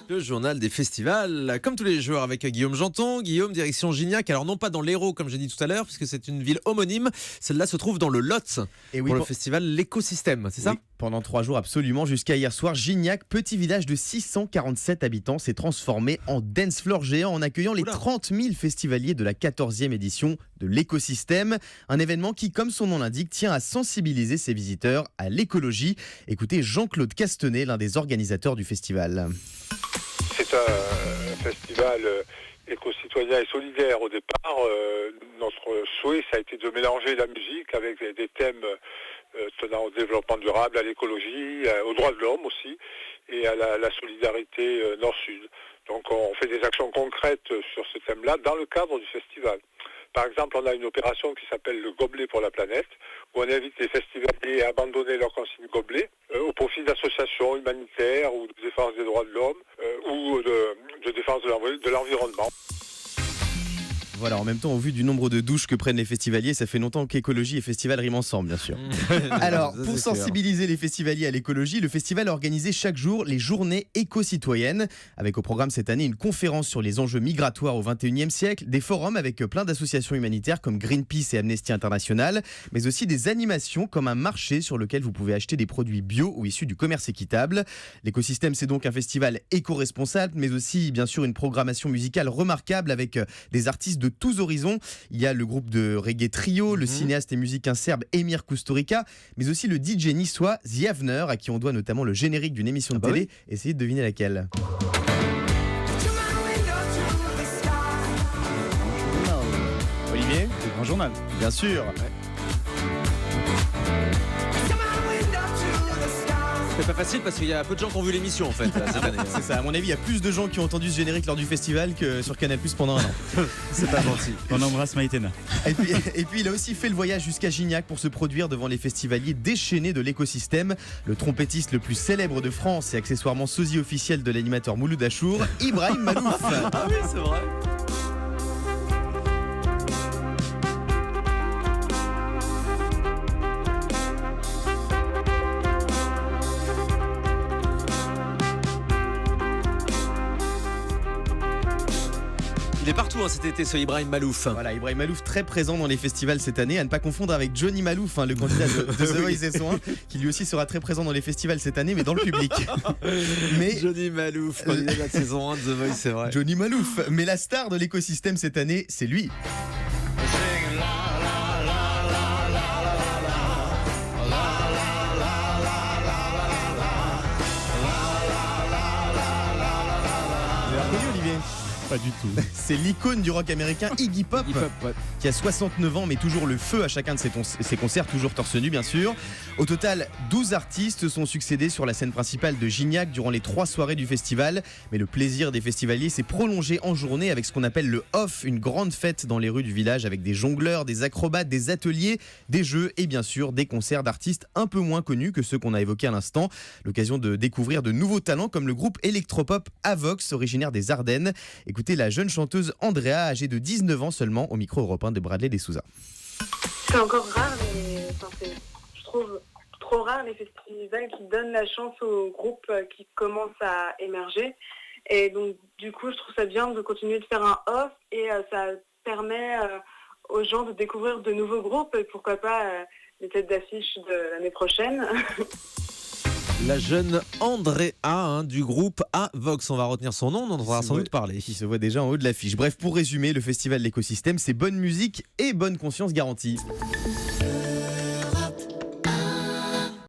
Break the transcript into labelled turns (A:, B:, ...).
A: Le journal des festivals, comme tous les jours avec Guillaume Janton. Guillaume, direction Gignac. Alors non pas dans l'Hérault comme j'ai dit tout à l'heure, puisque c'est une ville homonyme. Celle-là se trouve dans le Lot,
B: Et oui,
A: pour le festival L'Écosystème, c'est ça?
B: Oui, pendant 3 jours absolument, jusqu'à hier soir, Gignac, petit village de 647 habitants, s'est transformé en dance floor géant en accueillant les 30 000 festivaliers de la 14e édition de l'Écosystème. Un événement qui, comme son nom l'indique, tient à sensibiliser ses visiteurs à l'écologie. Écoutez Jean-Claude Castanet, l'un des organisateurs du festival.
C: C'est un festival éco-citoyen et solidaire au départ. Notre souhait, ça a été de mélanger la musique avec des thèmes tenant au développement durable, à l'écologie, aux droits de l'homme aussi, et à la solidarité nord-sud. Donc on fait des actions concrètes sur ce thème-là dans le cadre du festival. Par exemple, on a une opération qui s'appelle le gobelet pour la planète, où on invite les festivaliers à abandonner leur consigne gobelet au profit d'associations humanitaires ou de défense des droits de l'homme ou de défense de l'environnement.
B: Voilà, en même temps, au vu du nombre de douches que prennent les festivaliers, ça fait longtemps qu'écologie et festival riment ensemble, bien sûr. Alors, pour sensibiliser les festivaliers à l'écologie, le festival a organisé chaque jour les journées éco-citoyennes, avec au programme cette année une conférence sur les enjeux migratoires au XXIe siècle, des forums avec plein d'associations humanitaires comme Greenpeace et Amnesty International, mais aussi des animations comme un marché sur lequel vous pouvez acheter des produits bio ou issus du commerce équitable. L'Écosystème, c'est donc un festival éco-responsable, mais aussi, bien sûr, une programmation musicale remarquable avec des artistes de tous horizons. Il y a le groupe de reggae trio, le cinéaste et musicien serbe Emir Kusturica, mais aussi le DJ niçois The Avener, à qui on doit notamment le générique d'une émission de télé.
A: Oui.
B: Essayez de deviner laquelle. Olivier,
D: Le Grand Journal.
B: bien sûr.
A: C'est pas facile parce qu'il y a peu de gens qui ont vu l'émission en fait cette année.
B: C'est ça, à mon avis, il y a plus de gens qui ont entendu ce générique lors du festival que sur Canal+ pendant un an.
A: C'est pas gentil.
D: On embrasse Maïtena.
B: Et puis il a aussi fait le voyage jusqu'à Gignac pour se produire devant les festivaliers déchaînés de l'Écosystème. Le trompettiste le plus célèbre de France et accessoirement sosie officiel de l'animateur Mouloud Achour, Ibrahim Malouf.
A: Ah oui, c'est vrai. Il est partout cet été, ce Ibrahim Malouf.
B: Voilà, Ibrahim Malouf très présent dans les festivals cette année, à ne pas confondre avec Johnny Malouf, le candidat de The Voice saison 1, qui lui aussi sera très présent dans les festivals cette année, mais dans le public. Mais
A: Johnny Malouf, candidat de la saison 1 de The Voice, c'est vrai.
B: Johnny Malouf, mais la star de l'Écosystème cette année, c'est lui. Vous l'avez reconnu, Olivier ?
D: Pas du tout.
B: C'est l'icône du rock américain Iggy Pop, qui a 69 ans mais toujours le feu à chacun de ses concerts, toujours torse nu bien sûr. Au total, 12 artistes sont succédés sur la scène principale de Gignac durant les 3 soirées du festival. Mais le plaisir des festivaliers s'est prolongé en journée avec ce qu'on appelle le Off, une grande fête dans les rues du village avec des jongleurs, des acrobates, des ateliers, des jeux et bien sûr des concerts d'artistes un peu moins connus que ceux qu'on a évoqués à l'instant. L'occasion de découvrir de nouveaux talents comme le groupe électropop Avox, originaire des Ardennes. Écoutez la jeune chanteuse Andrea, âgée de 19 ans seulement, au micro européen de Bradley Desouza.
E: C'est encore rare, mais je trouve trop rare les festivals qui donnent la chance aux groupes qui commencent à émerger. Et donc, du coup, je trouve ça bien de continuer de faire un off et ça permet aux gens de découvrir de nouveaux groupes et pourquoi pas les têtes d'affiche de l'année prochaine.
A: La jeune Andrea du groupe Avox, on va retenir son nom, on en aura sans doute parler.
B: Qui se voit déjà en haut de l'affiche. Bref, pour résumer, le festival L'Écosystème, c'est bonne musique et bonne conscience garantie.